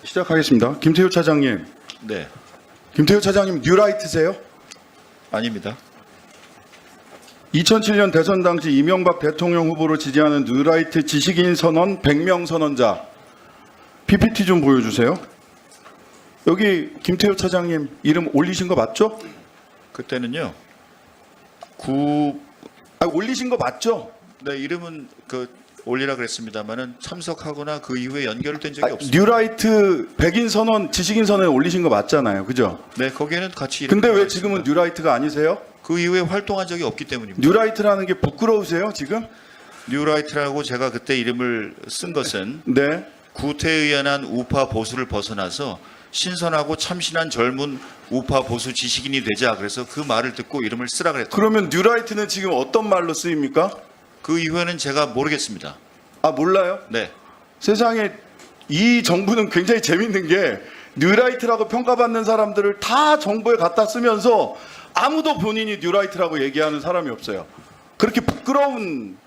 시작하겠습니다. 김태효 차장님. 네, 김태효 차장님 뉴라이트세요? 아닙니다. 2007년 대선 당시 이명박 대통령 후보를 지지하는 뉴라이트 지식인 선언 100명 선언자 PPT 좀 보여주세요. 여기 김태효 차장님 이름 올리신 거 맞죠? 그때는요. 올리신 거 맞죠? 네, 이름은 올리라 그랬습니다만은 참석하거나 그 이후에 연결된 적이 없습니다. 뉴라이트 백인 선언 지식인 선언에 올리신 거 맞잖아요. 그죠? 네, 거기에는 같이 이름. 근데 왜 지금은 뉴라이트가 아니세요? 그 이후에 활동한 적이 없기 때문입니다. 뉴라이트라는 게 부끄러우세요 지금? 뉴라이트라고 제가 그때 이름을 쓴 것은 네. 구태의연한 우파 보수를 벗어나서 신선하고 참신한 젊은 우파 보수 지식인이 되자, 그래서 그 말을 듣고 이름을 쓰라 그랬다. 그러면 뉴라이트는 지금 어떤 말로 쓰입니까? 그 이후에는 제가 모르겠습니다. 아 몰라요? 네, 세상에 이 정부는 굉장히 재밌는 게 뉴라이트라고 평가받는 사람들을 다 정부에 갖다 쓰면서 아무도 본인이 뉴라이트라고 얘기하는 사람이 없어요. 그렇게 부끄러운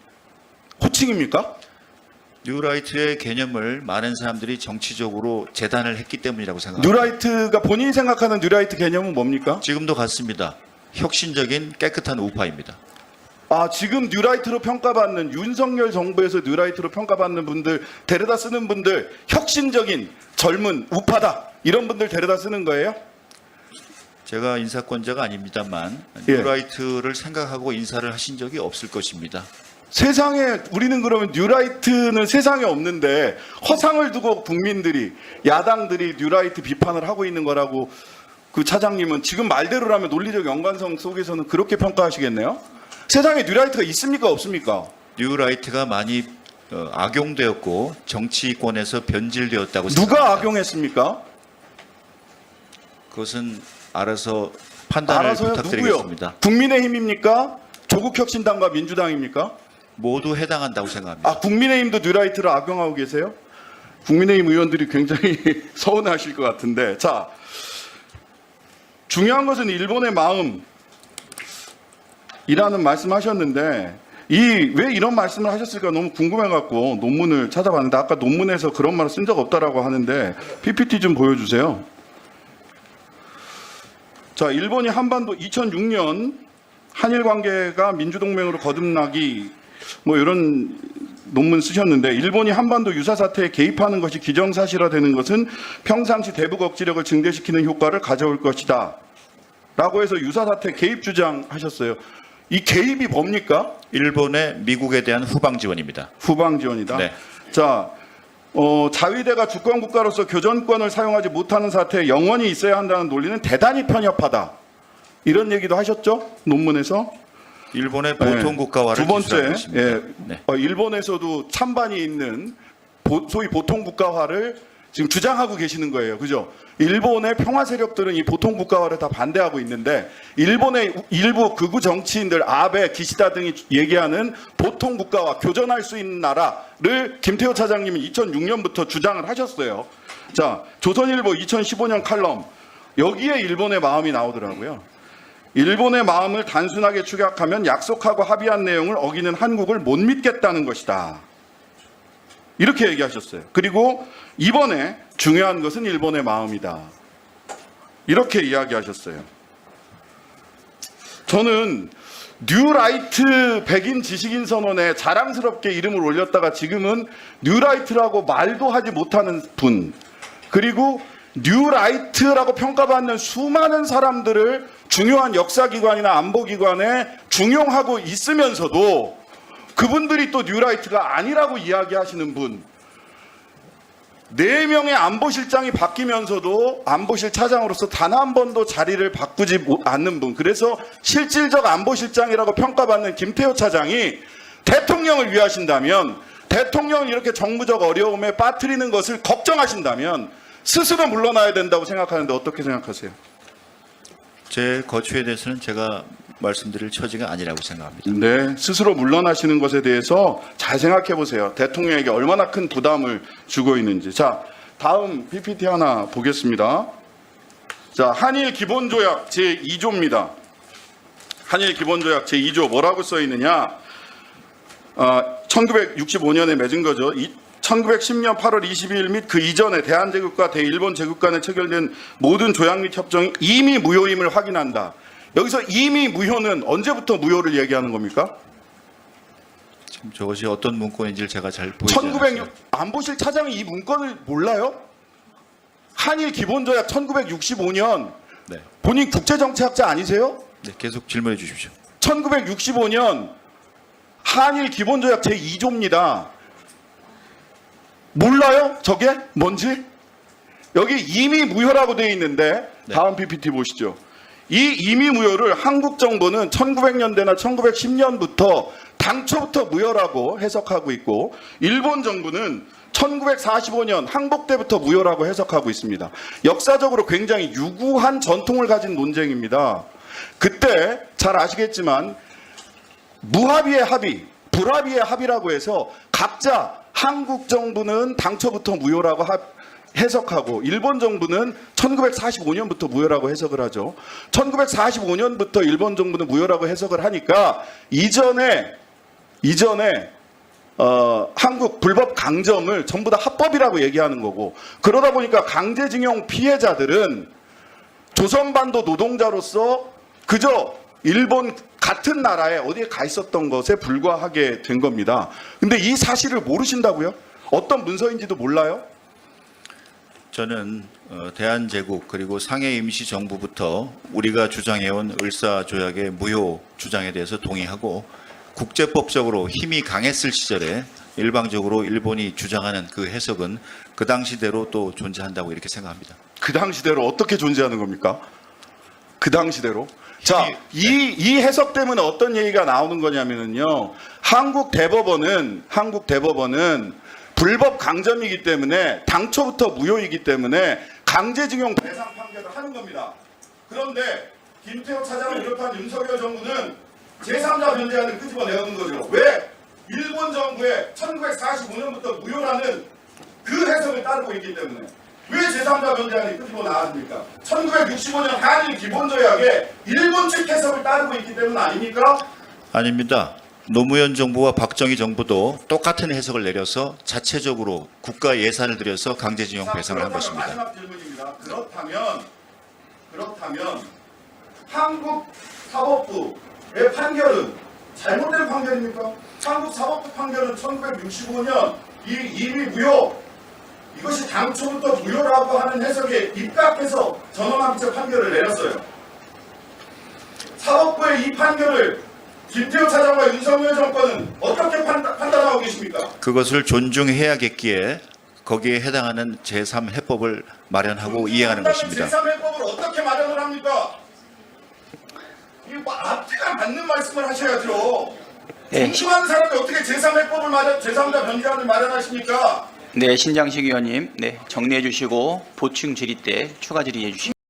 호칭입니까? 뉴라이트의 개념을 많은 사람들이 정치적으로 재단을 했기 때문이라고 생각합니다. 뉴라이트가 본인이 생각하는 뉴라이트 개념은 뭡니까? 지금도 같습니다. 혁신적인 깨끗한 우파입니다. 아 지금 뉴라이트로 평가받는 윤석열 정부에서 뉴라이트로 평가받는 분들 데려다 쓰는 분들 혁신적인 젊은 우파다 이런 분들 데려다 쓰는 거예요? 제가 인사권자가 아닙니다만 예. 뉴라이트를 생각하고 인사를 하신 적이 없을 것입니다. 세상에 우리는 그러면 뉴라이트는 세상에 없는데 허상을 두고 국민들이 야당들이 뉴라이트 비판을 하고 있는 거라고 그 차장님은 지금 말대로라면 논리적 연관성 속에서는 그렇게 평가하시겠네요? 세상에 뉴라이트가 있습니까 없습니까? 뉴라이트가 많이 악용되었고 정치권에서 변질되었다고 생각합니다. 누가 악용했습니까? 그것은 알아서 판단을 알아서요? 부탁드리겠습니다. 누구요? 국민의힘입니까? 조국혁신당과 민주당입니까? 모두 해당한다고 생각합니다. 아 국민의힘도 뉴라이트를 악용하고 계세요? 국민의힘 의원들이 굉장히 서운하실 것 같은데 자 중요한 것은 일본의 마음이라는 말씀하셨는데 왜 이런 말씀을 하셨을까 너무 궁금해갖고 논문을 찾아봤는데 아까 논문에서 그런 말을 쓴 적 없다라고 하는데 PPT 좀 보여주세요. 자 일본이 한반도 2006년 한일 관계가 민주동맹으로 거듭나기 뭐 이런 논문 쓰셨는데 일본이 한반도 유사 사태에 개입하는 것이 기정사실화되는 것은 평상시 대북 억지력을 증대시키는 효과를 가져올 것이다 라고 해서 유사 사태 개입 주장하셨어요. 이 개입이 뭡니까? 일본의 미국에 대한 후방 지원입니다. 후방 지원이다. 네. 자 자위대가 주권 국가로서 교전권을 사용하지 못하는 사태에 영원히 있어야 한다는 논리는 대단히 편협하다. 이런 얘기도 하셨죠? 논문에서. 일본의 보통 국가화를 두 기술하고 번째, 있습니다. 네. 일본에서도 찬반이 있는 소위 보통 국가화를 지금 주장하고 계시는 거예요. 그죠? 일본의 평화 세력들은 이 보통 국가화를 다 반대하고 있는데 일본의 일부 극우 정치인들 아베, 기시다 등이 얘기하는 보통 국가화, 교전할 수 있는 나라를 김태효 차장님이 2006년부터 주장을 하셨어요. 자, 조선일보 2015년 칼럼 여기에 일본의 마음이 나오더라고요. 일본의 마음을 단순하게 축약하면 약속하고 합의한 내용을 어기는 한국을 못 믿겠다는 것이다. 이렇게 얘기하셨어요. 그리고 이번에 중요한 것은 일본의 마음이다. 이렇게 이야기하셨어요. 저는 뉴라이트 백인 지식인 선언에 자랑스럽게 이름을 올렸다가 지금은 뉴라이트라고 말도 하지 못하는 분, 그리고 뉴라이트라고 평가받는 수많은 사람들을 중요한 역사기관이나 안보기관에 중용하고 있으면서도 그분들이 또 뉴라이트가 아니라고 이야기하시는 분, 4명의 안보실장이 바뀌면서도 안보실 차장으로서 단 한 번도 자리를 바꾸지 않는 분, 그래서 실질적 안보실장이라고 평가받는 김태효 차장이 대통령을 위하신다면, 대통령을 이렇게 정무적 어려움에 빠뜨리는 것을 걱정하신다면 스스로 물러나야 된다고 생각하는데 어떻게 생각하세요? 제 거취에 대해서는 제가 말씀드릴 처지가 아니라고 생각합니다. 네, 스스로 물러나시는 것에 대해서 잘 생각해 보세요. 대통령에게 얼마나 큰 부담을 주고 있는지. 자, 다음 PPT 하나 보겠습니다. 자, 한일 기본조약 제2조입니다. 한일 기본조약 제2조 뭐라고 써 있느냐? 1965년에 맺은 거죠. 1910년 8월 22일 및 그 이전에 대한제국과 대일본 제국 간에 체결된 모든 조약 및 협정이 이미 무효임을 확인한다. 여기서 이미 무효는 언제부터 무효를 얘기하는 겁니까? 지금 저것이 어떤 문건인지를 제가 잘 보이지 않았어요. 1906 안보실 차장이 이 문건을 몰라요? 한일 기본조약 1965년 네. 본인 국제정치학자 아니세요? 네, 계속 질문해 주십시오. 1965년 한일 기본조약 제2조입니다. 몰라요? 저게 뭔지? 여기 이미 무효라고 되어 있는데 네. 다음 PPT 보시죠. 이 이미 무효를 한국 정부는 1900년대나 1910년부터 당초부터 무효라고 해석하고 있고 일본 정부는 1945년 항복 때부터 무효라고 해석하고 있습니다. 역사적으로 굉장히 유구한 전통을 가진 논쟁입니다. 그때 잘 아시겠지만 무합의의 합의, 불합의의 합의라고 해서 각자 한국 정부는 당초부터 무효라고 해석하고 일본 정부는 1945년부터 무효라고 해석을 하죠. 1945년부터 일본 정부는 무효라고 해석을 하니까 이전에 한국 불법 강점을 전부 다 합법이라고 얘기하는 거고 그러다 보니까 강제징용 피해자들은 조선반도 노동자로서 그저 일본 같은 나라에 어디에 가 있었던 것에 불과하게 된 겁니다. 근데 이 사실을 모르신다고요? 어떤 문서인지도 몰라요? 저는 대한제국 그리고 상해 임시정부부터 우리가 주장해온 을사조약의 무효 주장에 대해서 동의하고 국제법적으로 힘이 강했을 시절에 일방적으로 일본이 주장하는 그 해석은 그 당시대로 또 존재한다고 이렇게 생각합니다. 그 당시대로 어떻게 존재하는 겁니까? 그 당시대로? 자, 이 해석 때문에 어떤 얘기가 나오는 거냐면요. 한국 대법원은 불법 강점이기 때문에 당초부터 무효이기 때문에 강제징용 배상 판결을 하는 겁니다. 그런데 김태호 차장을 비롯한 윤석열 정부는 제3자 변제안을 끄집어내는 거죠. 왜? 일본 정부의 1945년부터 무효라는 그 해석을 따르고 있기 때문에. 왜 제3자 변제안이 끄집어 나왔습니까? 1965년 한일 기본조약에 일본 측 해석을 따르고 있기 때문 아닙니까? 아닙니다. 노무현 정부와 박정희 정부도 똑같은 해석을 내려서 자체적으로 국가 예산을 들여서 강제징용 배상을 한 것입니다. 마지막 질문입니다. 그렇다면 한국 사법부의 판결은 잘못된 판결입니까? 한국 사법부 판결은 1965년 이미 무효 이것이 당초부터 무효라고 하는 해석에 입각해서 전원합의체 판결을 내렸어요. 사법부의 이 판결을 김태호 차장과 윤석열 정권은 어떻게 판단하고 계십니까? 그것을 존중해야겠기에 거기에 해당하는 제3해법을 마련하고 이행하는 것입니다. 제3해법을 어떻게 마련을 합니까? 이거 앞뒤가 맞는 말씀을 하셔야죠. 존중하는 사람이 어떻게 제3해법을 제3자 변제안을 마련하십니까? 네, 신장식 의원님, 네, 정리해 주시고 보충 질의 때 추가 질의해 주시기